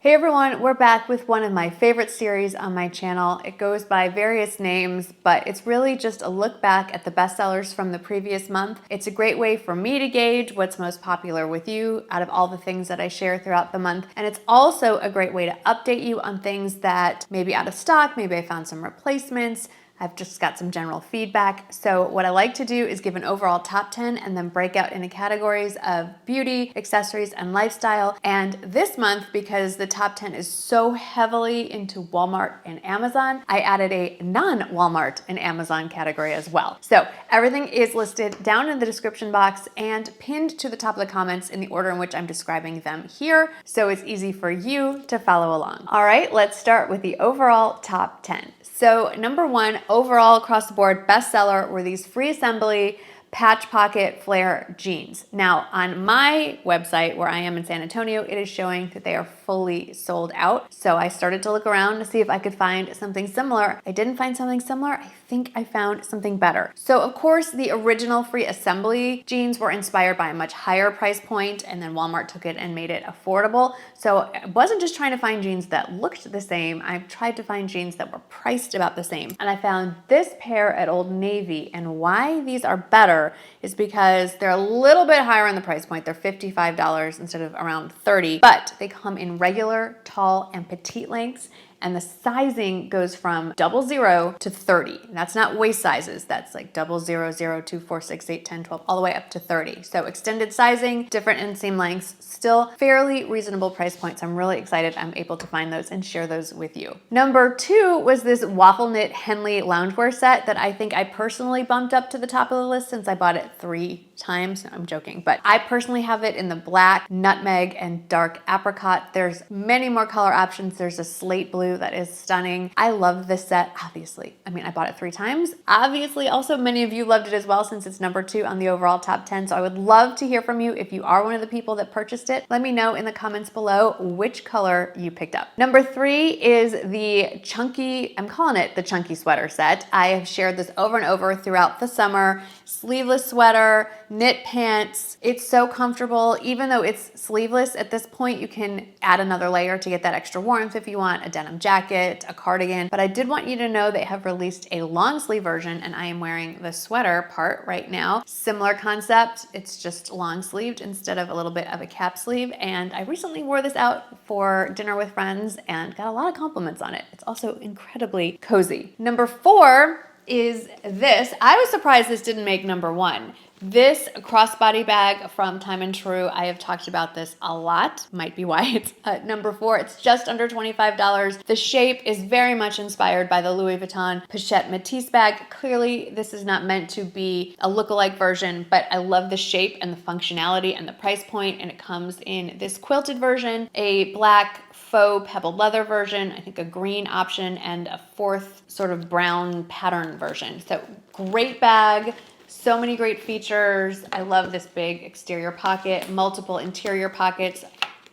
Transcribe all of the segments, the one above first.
Hey everyone, we're back with one of my favorite series on my channel. It goes by various names, but it's really just a look back at the bestsellers from the previous month. It's a great way for me to gauge what's most popular with you out of all the things that I share throughout the month. And it's also a great way to update you on things that may be out of stock, maybe I found some replacements, I've just got some general feedback. So what I like to do is give an overall top 10 and then break out into categories of beauty, accessories, and lifestyle. And this month, because the top 10 is so heavily into Walmart and Amazon, I added a non-Walmart and Amazon category as well. So everything is listed down in the description box and pinned to the top of the comments in the order in which I'm describing them here. So it's easy for you to follow along. All right, let's start with the overall top 10. So number one, overall across the board bestseller were these free assembly patch pocket flare jeans. Now on my website where I am in San Antonio, it is showing that they are fully sold out. So I started to look around to see if I could find something similar. I didn't find something similar. I think I found something better. So of course the original free assembly jeans were inspired by a much higher price point, and then Walmart took it and made it affordable. So I wasn't just trying to find jeans that looked the same. I tried to find jeans that were priced about the same. And I found this pair at Old Navy, and why these are better is because they're a little bit higher on the price point. They're $55 instead of around $30, but they come in regular, tall, and petite lengths. And the sizing goes from 00 to 30. And that's not waist sizes. That's like 00, 0, 2, 4, 6, 8, 10, 12, all the way up to 30. So extended sizing, different inseam lengths, still fairly reasonable price points. I'm really excited I'm able to find those and share those with you. Number two was this Waffle Knit Henley loungewear set that I think I personally bumped up to the top of the list since I bought it 3 times. No, I'm joking, but I personally have it in the black, nutmeg, and dark apricot. There's many more color options. There's a slate blue that is stunning. I love this set, obviously. I mean, I bought it 3 times. Obviously, also many of you loved it as well since it's number 2 on the overall top 10. So I would love to hear from you. If you are one of the people that purchased it, let me know in the comments below which color you picked up. Number 3 is the chunky, I'm calling it the chunky sweater set. I have shared this over and over throughout the summer. Sleeveless sweater, knit pants. It's so comfortable. Even though it's sleeveless at this point, you can add another layer to get that extra warmth if you want, a denim jacket, a cardigan. But I did want you to know they have released a long sleeve version, and I am wearing the sweater part right now. Similar concept, it's just long sleeved instead of a little bit of a cap sleeve. And I recently wore this out for dinner with friends and got a lot of compliments on it. It's also incredibly cozy. Number 4 is this. I was surprised this didn't make number 1. This crossbody bag from Time and Tru, I have talked about this a lot. Might be why it's number 4. It's just under $25. The shape is very much inspired by the Louis Vuitton Pochette Métis bag. Clearly, this is not meant to be a lookalike version, but I love the shape and the functionality and the price point, and it comes in this quilted version, a black faux pebbled leather version, I think a green option, and a 4th sort of brown pattern version. So great bag. So many great features. I love this big exterior pocket, multiple interior pockets,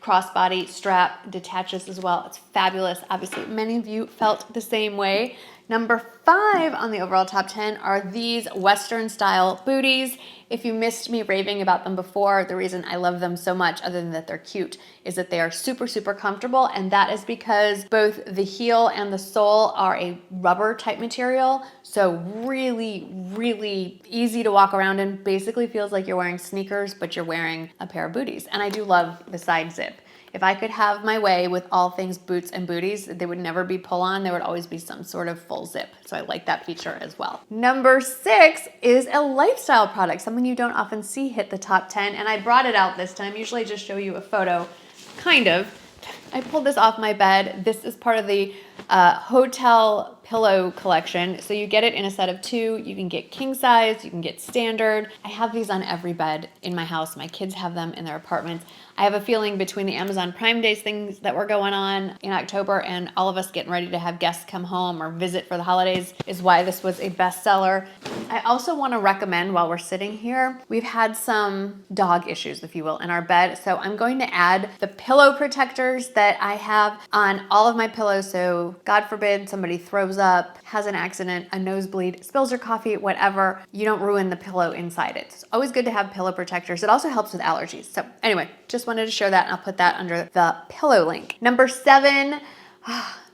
crossbody strap detaches as well. It's fabulous. Obviously, many of you felt the same way. Number 5 on the overall top 10 are these Western style booties. If you missed me raving about them before, the reason I love them so much, other than that they're cute, is that they are super, super comfortable. And that is because both the heel and the sole are a rubber type material. So really, really easy to walk around in. Basically feels like you're wearing sneakers, but you're wearing a pair of booties. And I do love the side zip. If I could have my way with all things boots and booties, they would never be pull on. There would always be some sort of full zip. So I like that feature as well. Number 6 is a lifestyle product, something you don't often see hit the top 10. And I brought it out this time. Usually I just show you a photo, kind of. I pulled this off my bed. This is part of the hotel pillow collection. So you get it in a set of 2. You can get king size, you can get standard. I have these on every bed in my house. My kids have them in their apartments. I have a feeling between the Amazon Prime Days things that were going on in October and all of us getting ready to have guests come home or visit for the holidays is why this was a bestseller. I also want to recommend, while we're sitting here, we've had some dog issues, if you will, in our bed. So I'm going to add the pillow protectors that I have on all of my pillows. So God forbid somebody throws throws up, has an accident, a nosebleed, spills your coffee, whatever, you don't ruin the pillow inside it. It's always good to have pillow protectors. It also helps with allergies. So anyway, just wanted to share that, and I'll put that under the pillow link. Number 7,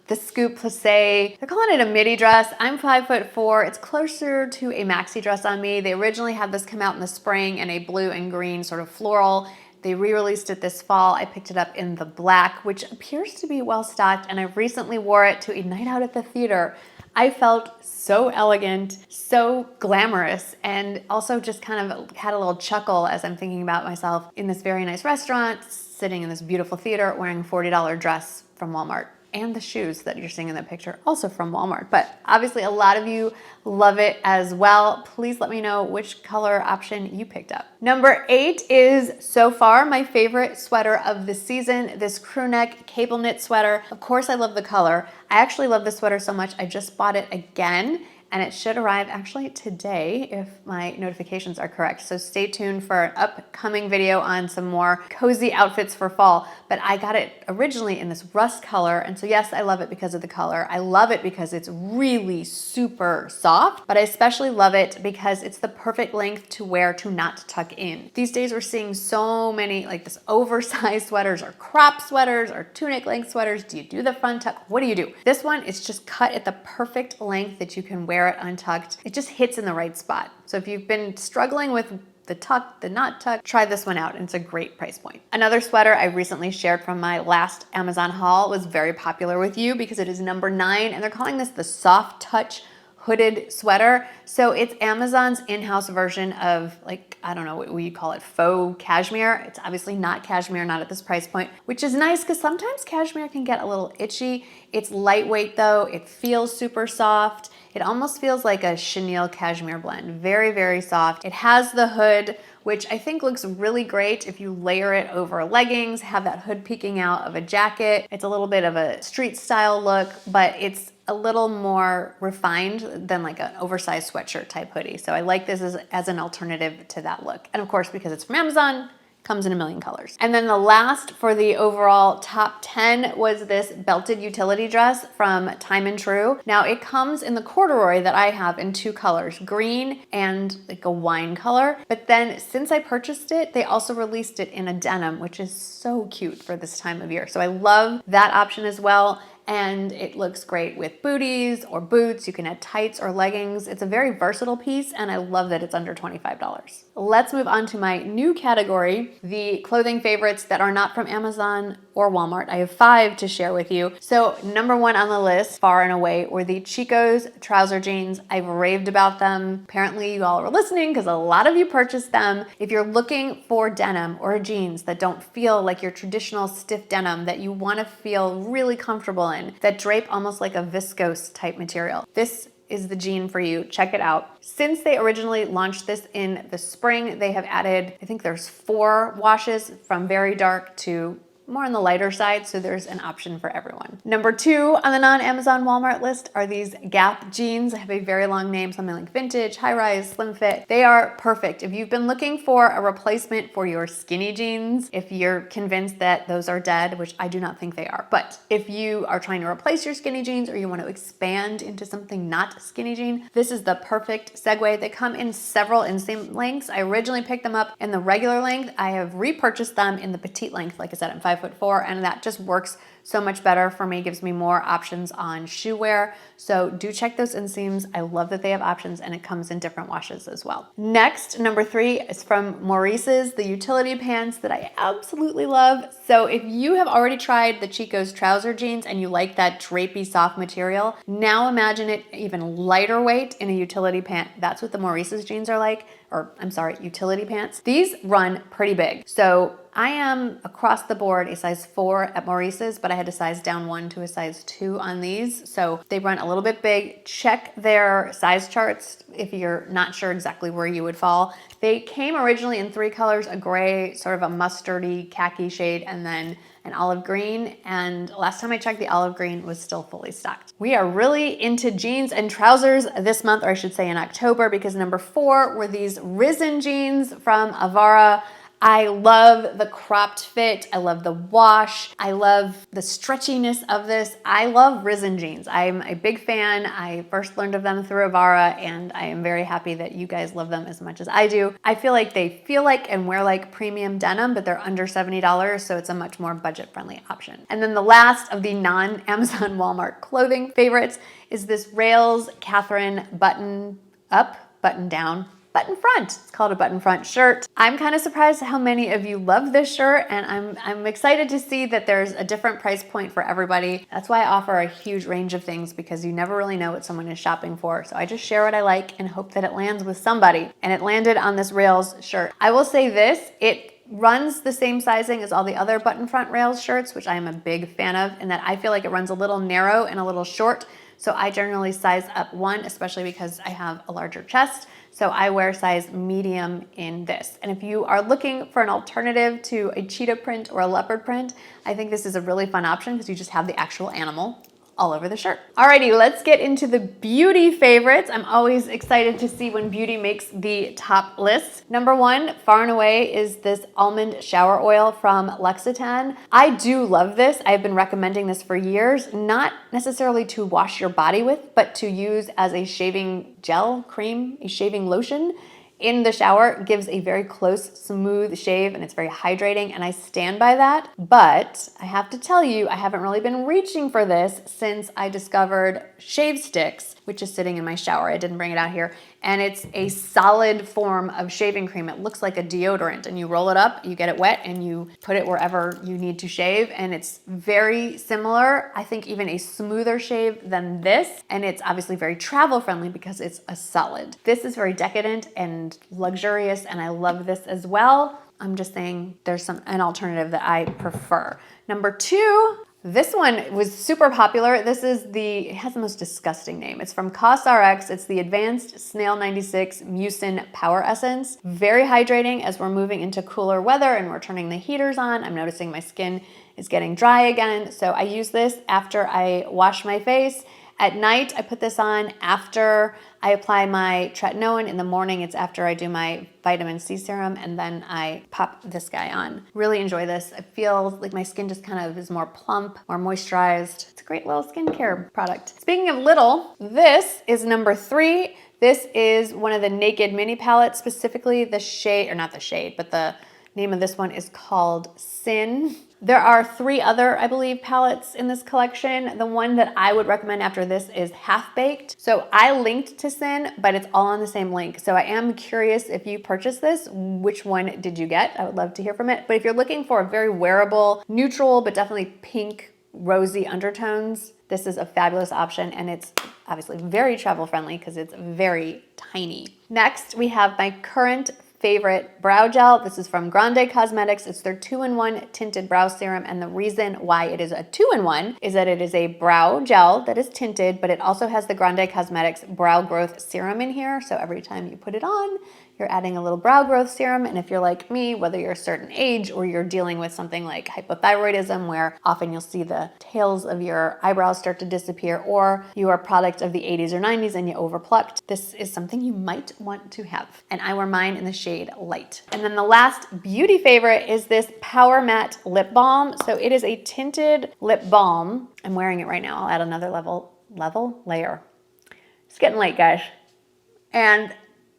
the Scoop Plisse. They're calling it a midi dress. I'm 5'4". It's closer to a maxi dress on me. They originally had this come out in the spring in a blue and green sort of floral. They re-released it this fall. I picked it up in the black, which appears to be well stocked, and I recently wore it to a night out at the theater. I felt so elegant, so glamorous, and also just kind of had a little chuckle as I'm thinking about myself in this very nice restaurant, sitting in this beautiful theater, wearing a $40 dress from Walmart. And the shoes that you're seeing in the picture, also from Walmart. But obviously a lot of you love it as well. Please let me know which color option you picked up. Number 8 is so far my favorite sweater of the season, this Crewneck cable knit sweater. Of course I love the color. I actually love this sweater so much I just bought it again, and it should arrive actually today if my notifications are correct. So stay tuned for an upcoming video on some more cozy outfits for fall. But I got it originally in this rust color, and so yes, I love it because of the color. I love it because it's really super soft, but I especially love it because it's the perfect length to wear to not tuck in. These days we're seeing so many like this oversized sweaters or crop sweaters or tunic length sweaters. Do you do the front tuck? What do you do? This one is just cut at the perfect length that you can wear it untucked. It just hits in the right spot. So if you've been struggling with the tuck, the not tuck, try this one out, and it's a great price point. Another sweater I recently shared from my last Amazon haul was very popular with you because it is number 9, and they're calling this the Soft Touch hooded sweater. So it's Amazon's in-house version of, like, I don't know what you call it, faux cashmere. It's obviously not cashmere, not at this price point, which is nice because sometimes cashmere can get a little itchy. It's lightweight though, it feels super soft. It almost feels like a chenille cashmere blend. Very, very soft. It has the hood, which I think looks really great if you layer it over leggings, have that hood peeking out of a jacket. It's a little bit of a street style look, but it's a little more refined than like an oversized sweatshirt type hoodie. So I like this as an alternative to that look. And of course, because it's from Amazon, comes in a million colors. And then the last for the overall top 10 was this belted utility dress from Time and Tru. Now it comes in the corduroy that I have in 2 colors, green and like a wine color. But then since I purchased it, they also released it in a denim, which is so cute for this time of year. So I love that option as well. And it looks great with booties or boots. You can add tights or leggings. It's a very versatile piece, and I love that it's under $25. Let's move on to my new category, the clothing favorites that are not from Amazon or Walmart. I have 5 to share with you. So number 1 on the list, far and away, were the Chico's trouser jeans. I've raved about them. Apparently you all were listening because a lot of you purchased them. If you're looking for denim or jeans that don't feel like your traditional stiff denim, that you want to feel really comfortable in, that drape almost like a viscose type material, this is the jean for you. Check it out. Since they originally launched this in the spring, they have added, I think there's 4 washes from very dark to more on the lighter side, so there's an option for everyone. Number 2 on the non-Amazon Walmart list are these Gap jeans. They have a very long name, something like vintage, high rise, slim fit. They are perfect. If you've been looking for a replacement for your skinny jeans, if you're convinced that those are dead, which I do not think they are, but if you are trying to replace your skinny jeans or you want to expand into something not skinny jean, this is the perfect segue. They come in several inseam lengths. I originally picked them up in the regular length. I have repurchased them in the petite length. Like I said, I'm 5'4", and that just works so much better for me, gives me more options on shoe wear. So do check those inseams. I love that they have options, and it comes in different washes as well. Next, number 3 is from Maurice's, the utility pants that I absolutely love. So if you have already tried the Chico's trouser jeans and you like that drapey soft material, now imagine it even lighter weight in a utility pant. That's what the Maurice's jeans are like, or I'm sorry, utility pants. These run pretty big. So I am across the board a size 4 at Maurice's, but I had to size down 1 to a size 2 on these. So they run a little bit big. Check their size charts if you're not sure exactly where you would fall. They came originally in 3 colors, a gray, sort of a mustardy khaki shade, and then an olive green. And last time I checked, the olive green was still fully stocked. We are really into jeans and trousers this month, or I should say in October, because number 4 were these Risen jeans from Avara. I love the cropped fit. I love the wash. I love the stretchiness of this. I love Risen jeans. I'm a big fan. I first learned of them through Avara, and I am very happy that you guys love them as much as I do. I feel like they feel like and wear like premium denim, but they're under $70, so it's a much more budget-friendly option. And then the last of the non-Amazon Walmart clothing favorites is this Rails Catherine button up, button down, button front. It's called a button front shirt. I'm kind of surprised how many of you love this shirt, and I'm excited to see that there's a different price point for everybody. That's why I offer a huge range of things, because you never really know what someone is shopping for. So I just share what I like and hope that it lands with somebody. And it landed on this Rails shirt. I will say this, it runs the same sizing as all the other button front Rails shirts, which I am a big fan of, and that I feel like it runs a little narrow and a little short. So I generally size up one, especially because I have a larger chest. So I wear size medium in this. And if you are looking for an alternative to a cheetah print or a leopard print, I think this is a really fun option because you just have the actual animal all over the shirt. Alrighty, let's get into the beauty favorites. I'm always excited to see when beauty makes the top list. Number one, far and away, is this almond shower oil from L'Occitane. I do love this. I've been recommending this for years, not necessarily to wash your body with, but to use as a shaving gel, cream, a shaving lotion. In the shower. It gives a very close, smooth shave, and it's very hydrating, and I stand by that. But I have to tell you, I haven't really been reaching for this since I discovered shave sticks, which is sitting in my shower. I didn't bring it out here. And it's a solid form of shaving cream. It looks like a deodorant, and you roll it up, you get it wet, and you put it wherever you need to shave. And it's very similar, I think even a smoother shave than this. And it's obviously very travel friendly because it's a solid. This is very decadent and luxurious, and I love this as well. I'm just saying there's an alternative that I prefer. Number two, this one was super popular. It has the most disgusting name. It's from CosRX. It's the Advanced Snail 96 Mucin Power Essence. Very hydrating as we're moving into cooler weather and we're turning the heaters on. I'm noticing my skin is getting dry again. So I use this after I wash my face. At night, I put this on after I apply my tretinoin. In the morning, it's after I do my vitamin C serum, and then I pop this guy on. Really enjoy this. I feel like my skin just kind of is more plump, more moisturized. It's a great little skincare product. Speaking of little, this is number three. This is one of the Naked mini palettes, specifically the shade, or not the shade, but the name of this one is called Sin. There are three other, I believe, palettes in this collection. The one that I would recommend after this is Half Baked. So I linked to Sin, but it's all on the same link. So I am curious, if you purchased this, which one did you get? I would love to hear from it. But if you're looking for a very wearable, neutral, but definitely pink, rosy undertones, this is a fabulous option, and it's obviously very travel friendly because it's very tiny. Next, we have my current favorite brow gel. This is from Grande Cosmetics. It's their 2-in-1 tinted brow serum, and the reason why it is a 2-in-1 is that it is a brow gel that is tinted, but it also has the Grande Cosmetics brow growth serum in here. So every time you put it on, you're adding a little brow growth serum. And if you're like me, whether you're a certain age or you're dealing with something like hypothyroidism, where often you'll see the tails of your eyebrows start to disappear, or you are a product of the 80s or 90s and you overplucked, this is something you might want to have. And I wear mine in the shade Light. And then the last beauty favorite is this Powermatte lip balm. So it is a tinted lip balm. I'm wearing it right now. I'll add another layer. It's getting late, guys. And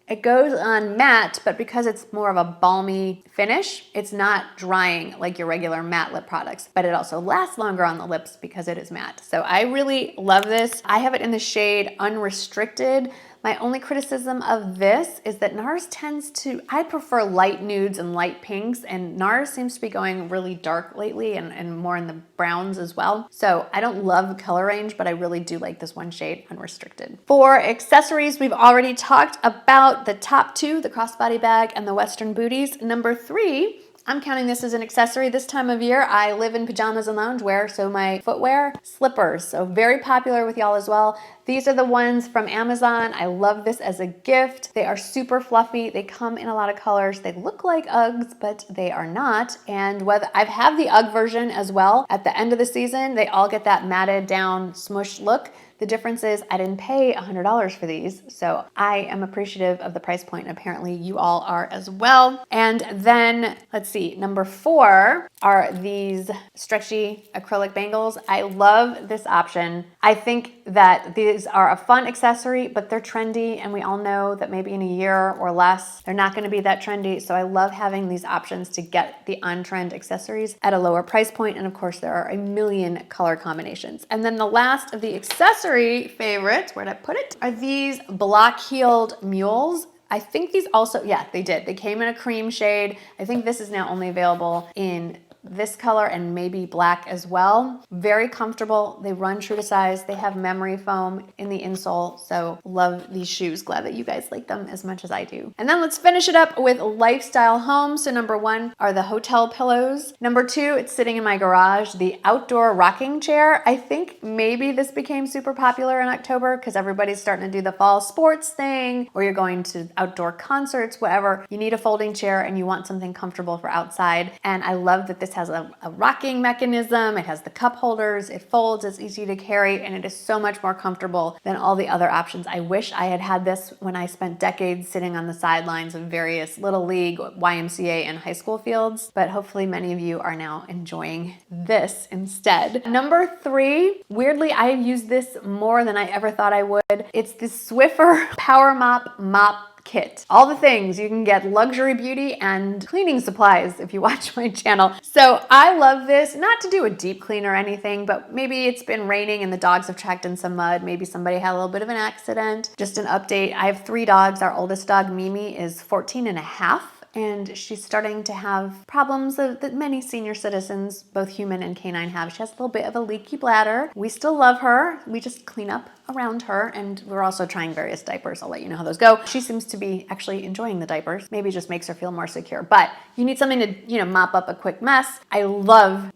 it goes on matte, but because it's more of a balmy finish, it's not drying like your regular matte lip products, but it also lasts longer on the lips because it is matte. So I really love this. I have it in the shade Unrestricted. My only criticism of this is that Nars tends to, I prefer light nudes and light pinks, and Nars seems to be going really dark lately and more in the browns as well. So I don't love the color range, but I really do like this one shade, Unrestricted. For accessories, we've already talked about the top two, the crossbody bag and the Western booties. Number three, I'm counting this as an accessory. This time of year, I live in pajamas and loungewear, so my footwear, slippers, so very popular with y'all as well. These are the ones from Amazon. I love this as a gift. They are super fluffy. They come in a lot of colors. They look like Uggs, but they are not. And whether I've had the Ugg version as well. At the end of the season, they all get that matted down, smushed look. The difference is I didn't pay $100 for these, so I am appreciative of the price point, and apparently you all are as well. And then, let's see, number 4 are these stretchy acrylic bangles. I love this option. I think that these are a fun accessory, but they're trendy, and we all know that maybe in a year or less, they're not gonna be that trendy. So I love having these options to get the on-trend accessories at a lower price point. And of course, there are a million color combinations. And then the last of the accessory favorites, where'd I put it, are these block-heeled mules. I think these also, yeah, they did. They came in a cream shade. I think this is now only available in this color and maybe black as well. Very comfortable. They run true to size. They have memory foam in the insole. So love these shoes. Glad that you guys like them as much as I do. And then let's finish it up with lifestyle home. So number 1 are the hotel pillows. Number 2, it's sitting in my garage, the outdoor rocking chair. I think maybe this became super popular in October because everybody's starting to do the fall sports thing, or you're going to outdoor concerts, whatever. You need a folding chair and you want something comfortable for outside. And I love that this has a rocking mechanism. It has the cup holders. It folds. It's easy to carry, and it is so much more comfortable than all the other options. I wish I had had this when I spent decades sitting on the sidelines of various Little League, YMCA, and high school fields, but hopefully many of you are now enjoying this instead. Number 3, weirdly, I have used this more than I ever thought I would. It's the Swiffer PowerMop Mop Kit. All the things you can get, luxury beauty and cleaning supplies if you watch my channel. So I love this, not to do a deep clean or anything, but maybe it's been raining and the dogs have tracked in some mud. Maybe somebody had a little bit of an accident. Just an update. I have 3 dogs. Our oldest dog, Mimi, is 14 and a half. And she's starting to have problems that many senior citizens, both human and canine, have. She has a little bit of a leaky bladder. We still love her. We just clean up around her, and we're also trying various diapers. I'll let you know how those go. She seems to be actually enjoying the diapers. Maybe it just makes her feel more secure, but you need something to, mop up a quick mess. I love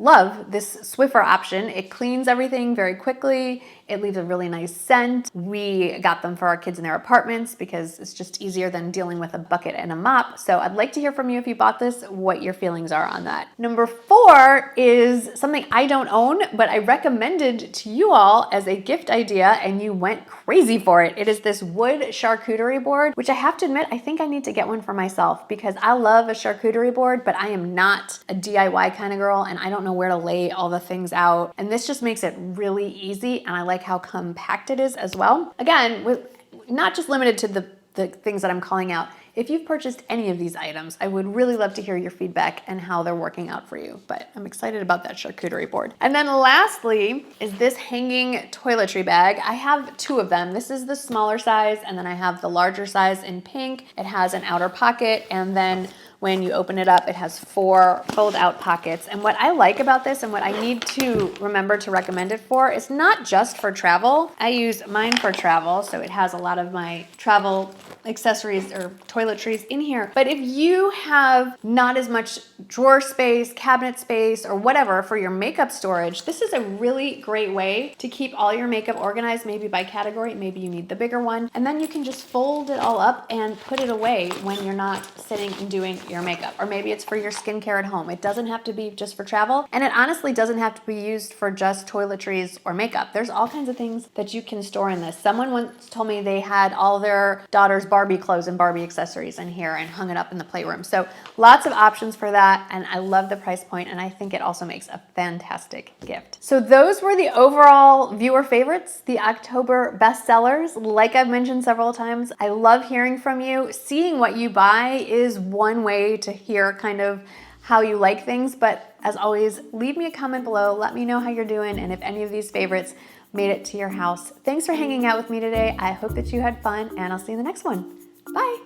this Swiffer option. It cleans everything very quickly. It leaves a really nice scent. We got them for our kids in their apartments because it's just easier than dealing with a bucket and a mop. So I'd like to hear from you if you bought this, what your feelings are on that. Number 4 is something I don't own, but I recommended to you all as a gift idea, and you went crazy for it. It is this wood charcuterie board, which I have to admit, I think I need to get one for myself because I love a charcuterie board, but I am not a DIY kind of girl, and I don't know where to lay all the things out. And this just makes it really easy, and I like how compact it is as well. Again, with not just limited to the things that I'm calling out. If you've purchased any of these items, I would really love to hear your feedback and how they're working out for you, but I'm excited about that charcuterie board. And then lastly is this hanging toiletry bag. I have 2 of them. This is the smaller size, and then I have the larger size in pink. It has an outer pocket, and then when you open it up, it has 4 fold-out pockets. And what I like about this, and what I need to remember to recommend it for, is not just for travel. I use mine for travel, so it has a lot of my travel accessories or toiletries in here. But if you have not as much drawer space, cabinet space, or whatever for your makeup storage, this is a really great way to keep all your makeup organized, maybe by category. Maybe you need the bigger one. And then you can just fold it all up and put it away when you're not sitting and doing your makeup. Or maybe it's for your skincare at home. It doesn't have to be just for travel. And it honestly doesn't have to be used for just toiletries or makeup. There's all kinds of things that you can store in this. Someone once told me they had all their daughter's Barbie clothes and Barbie accessories in here and hung it up in the playroom. So lots of options for that. And I love the price point, and I think it also makes a fantastic gift. So those were the overall viewer favorites, the October bestsellers. Like I've mentioned several times, I love hearing from you. Seeing what you buy is one way to hear kind of how you like things, but as always, leave me a comment below. Let me know how you're doing and if any of these favorites made it to your house. Thanks for hanging out with me today. I hope that you had fun, and I'll see you in the next one. Bye.